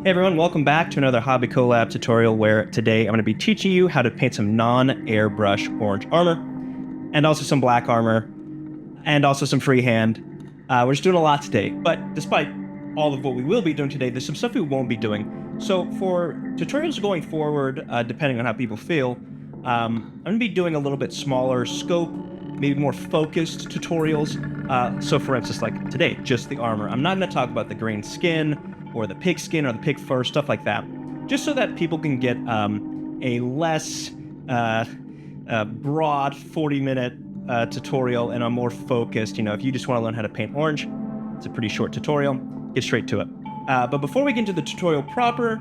Hey everyone, welcome back to another Hobby Collab tutorial where today I'm going to be teaching you how to paint some non-airbrush orange armor, and also some black armor, and also some freehand. We're just doing a lot today, but despite all of what we will be doing today, there's some stuff we won't be doing. So for tutorials going forward, depending on how people feel, I'm going to be doing a little bit smaller scope, maybe more focused tutorials. So for instance, like today, just the armor. I'm not going to talk about the green skin, or the pig skin, or the pig fur, stuff like that, just so that people can get a less broad 40-minute tutorial and a more focused, if you just want to learn how to paint orange, it's a pretty short tutorial, get straight to it. But before we get into the tutorial proper,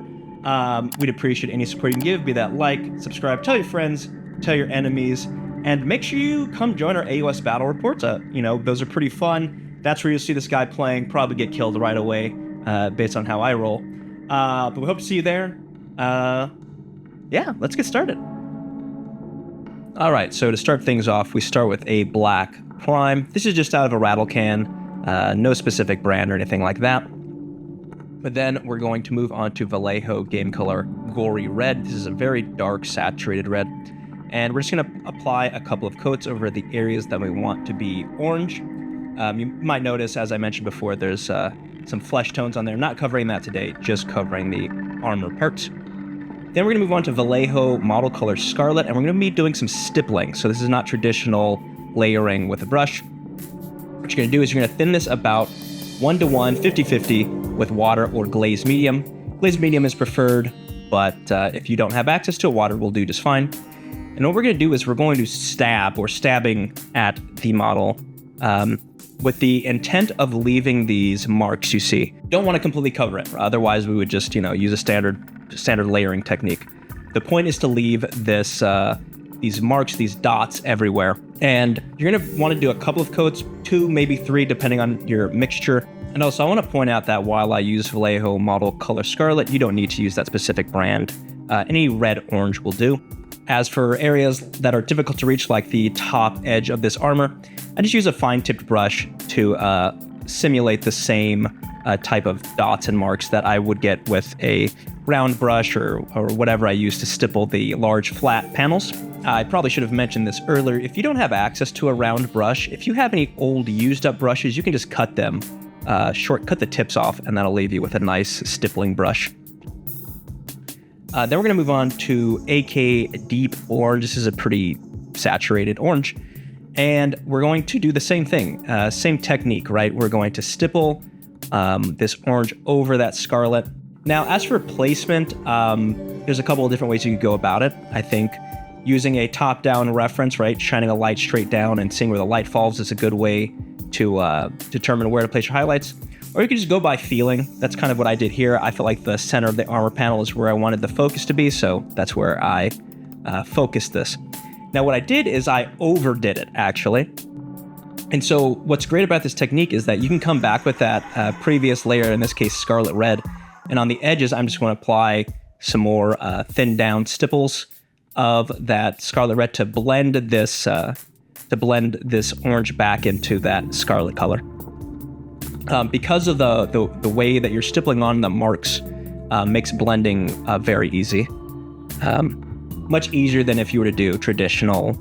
we'd appreciate any support you can give, be that like, subscribe, tell your friends, tell your enemies, and make sure you come join our AOS battle reports. Those are pretty fun. That's where you'll see this guy playing, probably get killed right away. Based on how I roll. But we hope to see you there. Yeah, let's get started. Alright, so to start things off, we start with a black prime. This is just out of a rattle can, no specific brand or anything like that. But then we're going to move on to Vallejo Game Color Gory Red. This is a very dark, saturated red. And we're just going to apply a couple of coats over the areas that we want to be orange. You might notice, as I mentioned before, there's some flesh tones on there. Not covering that today, just covering the armor parts. Then we're going to move on to Vallejo Model Color Scarlet, and we're going to be doing some stippling. So this is not traditional layering with a brush. What you're going to do is you're going to thin this about 1:1, 50-50 with water or glazed medium. Glazed medium is preferred, but if you don't have access to it, water will do just fine. And what we're going to do is we're going to stabbing at the model with the intent of leaving these marks you see. Don't want to completely cover it, otherwise we would just, use a standard layering technique. The point is to leave this, these marks, these dots everywhere. And you're gonna want to do a couple of coats, 2, maybe 3, depending on your mixture. And also I want to point out that while I use Vallejo Model Color Scarlet, you don't need to use that specific brand. Any red orange will do. As for areas that are difficult to reach, like the top edge of this armor, I just use a fine-tipped brush to simulate the same type of dots and marks that I would get with a round brush or whatever I use to stipple the large flat panels. I probably should have mentioned this earlier. If you don't have access to a round brush, if you have any old used-up brushes, you can just cut them, cut the tips off, and that'll leave you with a nice stippling brush. Then we're going to move on to AK Deep Orange. This is a pretty saturated orange. And we're going to do the same thing, same technique, right? We're going to stipple this orange over that scarlet. Now, as for placement, there's a couple of different ways you could go about it. I think using a top-down reference, right? Shining a light straight down and seeing where the light falls is a good way to determine where to place your highlights. Or you could just go by feeling. That's kind of what I did here. I felt like the center of the armor panel is where I wanted the focus to be, so that's where I focused this. Now what I did is I overdid it, actually. And so what's great about this technique is that you can come back with that previous layer, in this case scarlet red, and on the edges I'm just going to apply some more thinned down stipples of that scarlet red to blend this orange back into that scarlet color. Because of the way that you're stippling on the marks makes blending very easy. Much easier than if you were to do traditional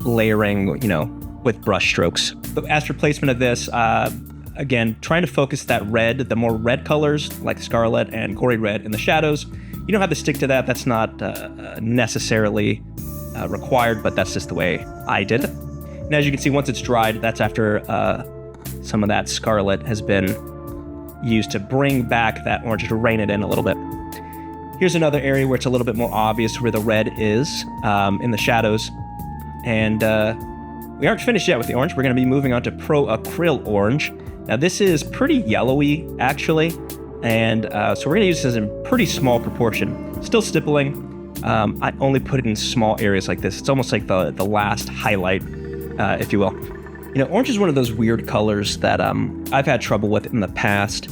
layering, with brush strokes. But as for placement of this, again, trying to focus that red, the more red colors like scarlet and gory red in the shadows. You don't have to stick to that. That's not necessarily required, but that's just the way I did it. And as you can see, once it's dried, that's after some of that scarlet has been used to bring back that orange, to rein it in a little bit. Here's another area where it's a little bit more obvious where the red is in the shadows. And we aren't finished yet with the orange. We're going to be moving on to Pro Acryl Orange. Now this is pretty yellowy, actually. And so we're going to use this in pretty small proportion. Still stippling. I only put it in small areas like this. It's almost like the last highlight, if you will. Orange is one of those weird colors that I've had trouble with in the past.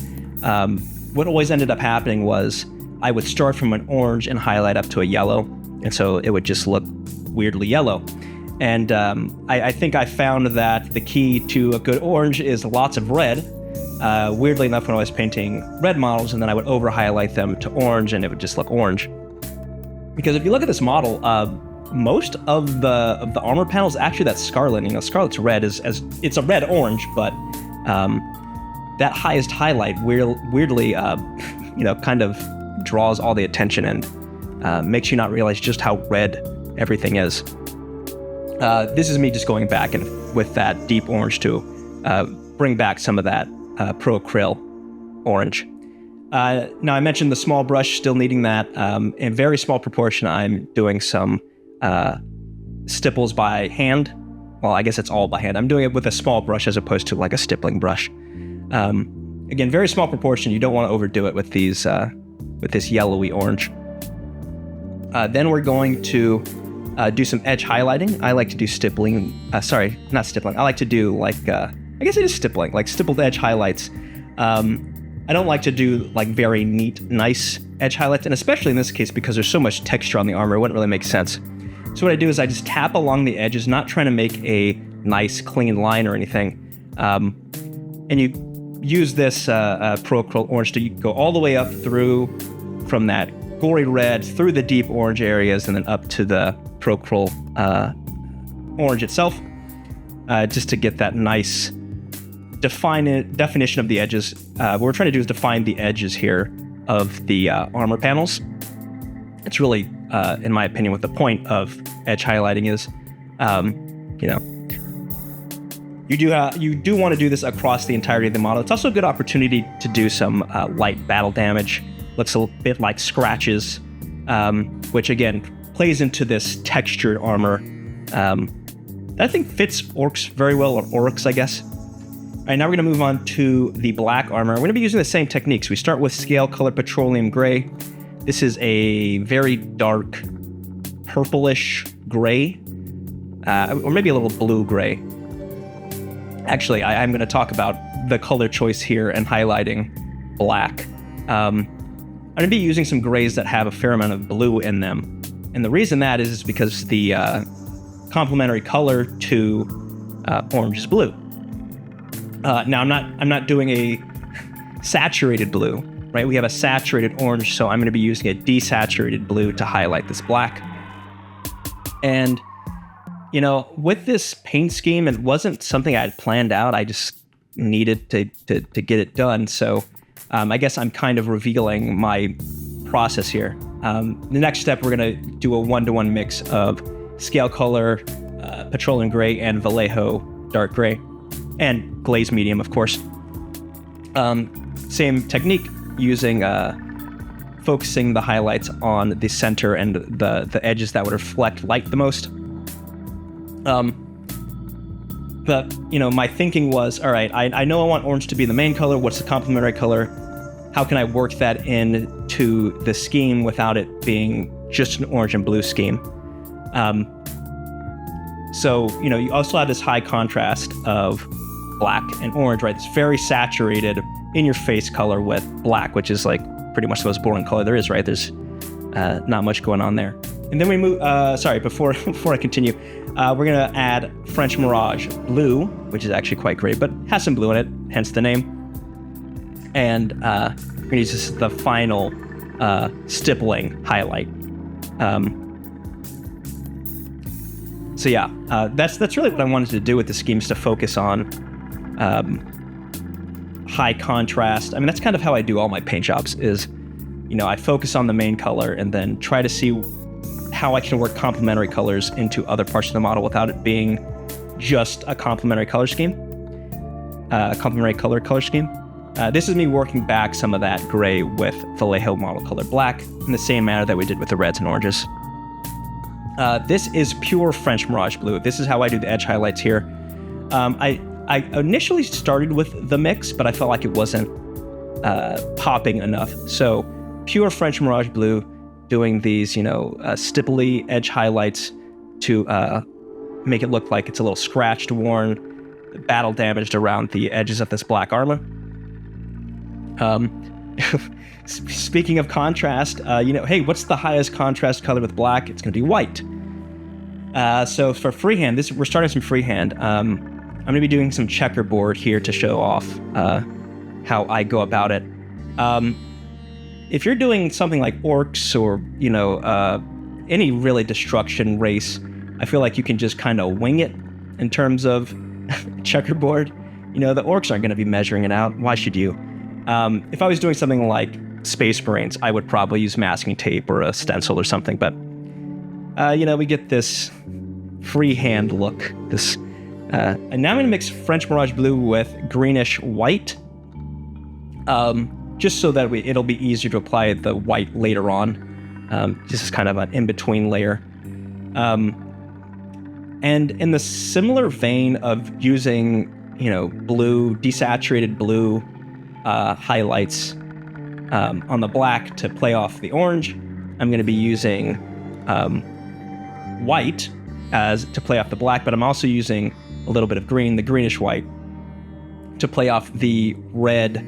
What always ended up happening was I would start from an orange and highlight up to a yellow, and so it would just look weirdly yellow. And I think I found that the key to a good orange is lots of red, Weirdly enough, when I was painting red models, and then I would over-highlight them to orange, and it would just look orange. Because if you look at this model, most of the armor panels, actually that's scarlet. You know, scarlet's red as it's a red-orange, but that highest highlight weirdly, you know, kind of draws all the attention and makes you not realize just how red everything is. This is me just going back and with that deep orange to bring back some of that Pro Acryl orange. Now I mentioned the small brush, still needing that. In very small proportion, I'm doing some stipples by hand. Well, I guess it's all by hand. I'm doing it with a small brush as opposed to like a stippling brush. Again, very small proportion. You don't want to overdo it with these with this yellowy orange. Then we're going to do some edge highlighting. I like to do stippling. Sorry, not stippling. I like to do like I guess it is stippling, like stippled edge highlights. I don't like to do like very neat, nice edge highlights, and especially in this case because there's so much texture on the armor, it wouldn't really make sense. So what I do is I just tap along the edges, not trying to make a nice, clean line or anything. And you use this Pro Acryl orange to go all the way up through from that gory red through the deep orange areas and then up to the Pro Acryl orange itself, just to get that nice definition of the edges. What we're trying to do is define the edges here of the armor panels. It's really, in my opinion, what the point of edge highlighting is. You know, you do want to do this across the entirety of the model. It's also a good opportunity to do some light battle damage. Looks a bit like scratches, which again plays into this textured armor that I think fits orcs very well, or orcs, I guess. All right, now we're going to move on to the black armor. We're going to be using the same techniques. We start with scale color petroleum gray. This is a very dark purplish gray, or maybe a little blue gray. Actually, I'm going to talk about the color choice here and highlighting black. I'm going to be using some grays that have a fair amount of blue in them. And the reason that is because the complementary color to orange is blue. Now I'm not doing a saturated blue, right? We have a saturated orange, so I'm going to be using a desaturated blue to highlight this black. And you know, with this paint scheme, it wasn't something I had planned out. I just needed to get it done. So I guess I'm kind of revealing my process here. The next step, we're going to do a 1-to-1 mix of scale color, petroleum gray, and Vallejo dark gray. And glaze medium, of course. Same technique, using focusing the highlights on the center and the edges that would reflect light the most. But you know, my thinking was, all right, I know I want orange to be the main color. What's the complementary color? How can I work that into the scheme without it being just an orange and blue scheme? So you know, you also have this high contrast of black and orange, right? It's very saturated in your face color with black, which is like pretty much the most boring color there is, right? There's not much going on there. And then we move, sorry, before I continue, we're gonna add French Mirage Blue, which is actually quite great, but has some blue in it, hence the name. And we're gonna use this as the final stippling highlight. So yeah, that's really what I wanted to do with the scheme, is to focus on high contrast. I mean, that's kind of how I do all my paint jobs, is, you know, I focus on the main color and then try to see how I can work complementary colors into other parts of the model without it being just a complementary color scheme, complementary color scheme. This is me working back some of that gray with Vallejo model color black in the same manner that we did with the reds and oranges. This is pure French Mirage Blue. This is how I do the edge highlights here. I initially started with the mix, but I felt like it wasn't popping enough. So pure French Mirage Blue, doing these, you know, stipply edge highlights to make it look like it's a little scratched, worn, battle damaged around the edges of this black armor. Speaking of contrast, you know, hey, what's the highest contrast color with black? It's going to be white. So for freehand, we're starting some freehand. I'm going to be doing some checkerboard here to show off how I go about it. If you're doing something like orcs or, you know, any really destruction race, I feel like you can just kind of wing it in terms of checkerboard. You know, the orcs aren't going to be measuring it out. Why should you? If I was doing something like Space Marines, I would probably use masking tape or a stencil or something. But, you know, we get this freehand look. This, and now I'm going to mix French Mirage Blue with greenish white. Just so that it'll be easier to apply the white later on. This is kind of an in-between layer. And in the similar vein of using, you know, blue, desaturated blue highlights on the black to play off the orange, I'm going to be using white to play off the black, but I'm also using a little bit of green, the greenish white, to play off the red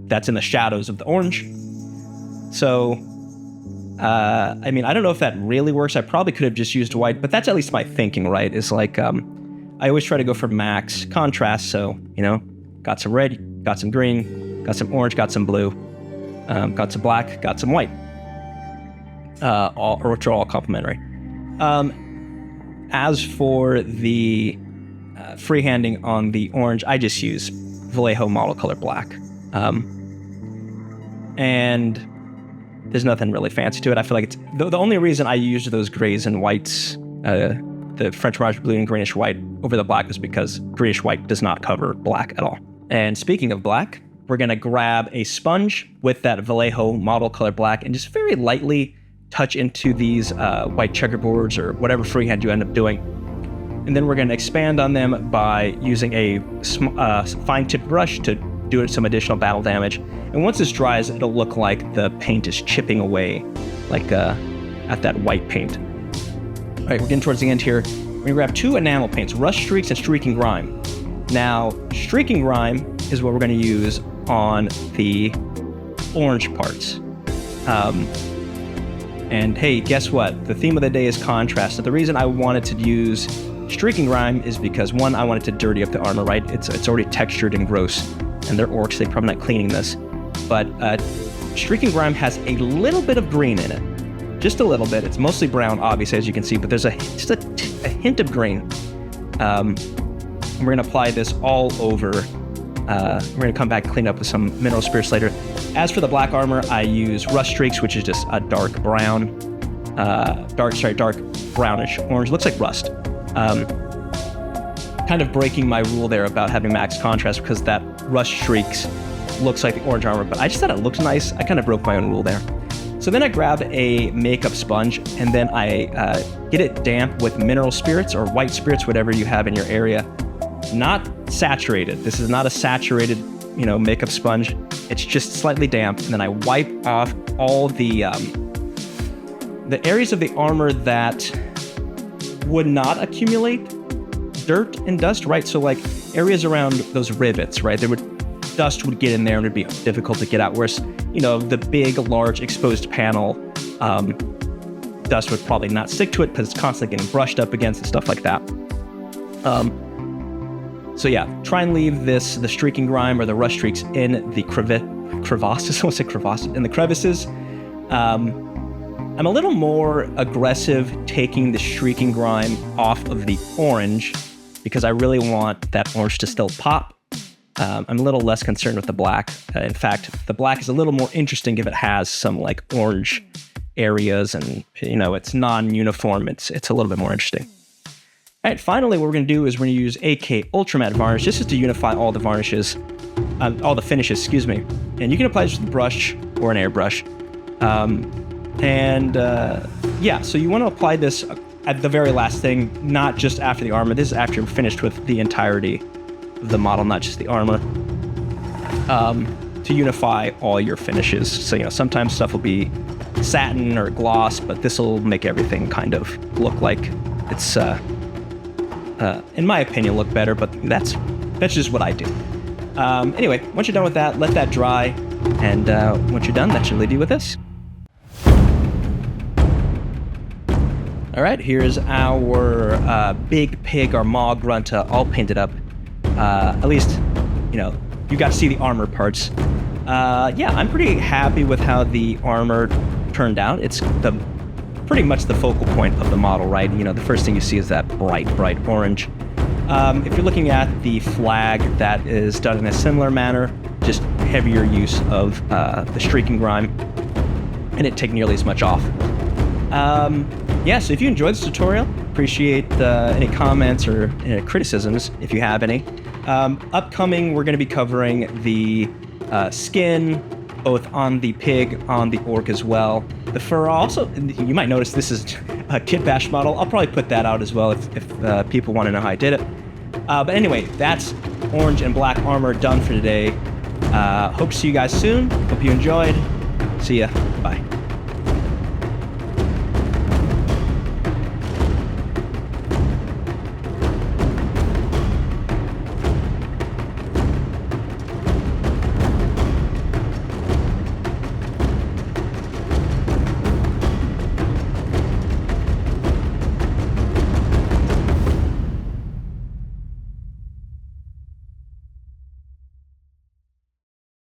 that's in the shadows of the orange. So, I mean, I don't know if that really works. I probably could have just used white, but that's at least my thinking, right? Is like, I always try to go for max contrast. So, you know, got some red, got some green, got some orange, got some blue, got some black, got some white, which are all complementary. As for the freehanding on the orange, I just use Vallejo model color black. And there's nothing really fancy to it. I feel like it's the only reason I used those grays and whites, the French Mirage Blue and greenish white over the black, was because greenish white does not cover black at all. And speaking of black, we're going to grab a sponge with that Vallejo model color black and just very lightly touch into these white checkerboards or whatever freehand you end up doing. And then we're going to expand on them by using a fine-tipped brush to do some additional battle damage. And once this dries, it'll look like the paint is chipping away, like at that white paint. All right, we're getting towards the end here. We're going to grab two enamel paints, Rust Streaks and Streaking Grime. Now, Streaking Grime is what we're going to use on the orange parts. And hey, guess what? The theme of the day is contrast. So the reason I wanted to use Streaking Grime is because, one, I wanted to dirty up the armor, right? It's already textured and gross, and they're orcs, they're probably not cleaning this. But Streaking Grime has a little bit of green in it. Just a little bit. It's mostly brown, obviously, as you can see, but there's just a hint of green. And we're going to apply this all over. We're going to come back and clean up with some mineral spirits later. As for the black armor, I use Rust Streaks, which is just a dark brown, dark brownish orange. Looks like rust. Kind of breaking my rule there about having max contrast, because that Rust Streaks looks like the orange armor, but I just thought it looked nice. I kind of broke my own rule there. So then I grab a makeup sponge, and then I get it damp with mineral spirits or white spirits, whatever you have in your area. Not saturated. This is not a saturated, you know, makeup sponge. It's just slightly damp, and then I wipe off all the areas of the armor that would not accumulate dirt and dust, right? So like areas around those rivets, right? Dust would get in there and it'd be difficult to get out. Whereas, you know, the big, large exposed panel, dust would probably not stick to it because it's constantly getting brushed up against and stuff like that. So yeah, try and leave the Streaking Grime or the Rust Streaks in the crevasses. I want to say crevasses, in the crevices. I'm a little more aggressive taking the Streaking Grime off of the orange because I really want that orange to still pop. I'm a little less concerned with the black. In fact, the black is a little more interesting if it has some like orange areas and, you know, it's non-uniform. It's a little bit more interesting. All right, finally, what we're going to do is we're going to use AK Ultra Matte Varnish. This is to unify all the varnishes, all the finishes, excuse me. And you can apply this with a brush or an airbrush. Yeah, so you want to apply this at the very last thing, not just after the armor. This is after you're finished with the entirety of the model, not just the armor, to unify all your finishes. So, you know, sometimes stuff will be satin or gloss, but this will make everything kind of look like it's, in my opinion, look better, but that's just what I do. Anyway, once you're done with that, let that dry, and once you're done, that should leave you with this. All right, here's our big pig, our Maw Grunta, all painted up. At least, you know, you got to see the armor parts. Yeah, I'm pretty happy with how the armor turned out. It's pretty much the focal point of the model, right? You know, the first thing you see is that bright orange. If you're looking at the flag, that is done in a similar manner, just heavier use of the streaking grime, and it take nearly as much off. Yeah, so if you enjoyed this tutorial, appreciate any comments or criticisms if you have any. Upcoming, we're going to be covering the skin, both on the pig, on the orc as well. The fur also, you might notice this is a Kit Bash model. I'll probably put that out as well if people want to know how I did it. But anyway, that's orange and black armor done for today. Hope to see you guys soon. Hope you enjoyed. See ya.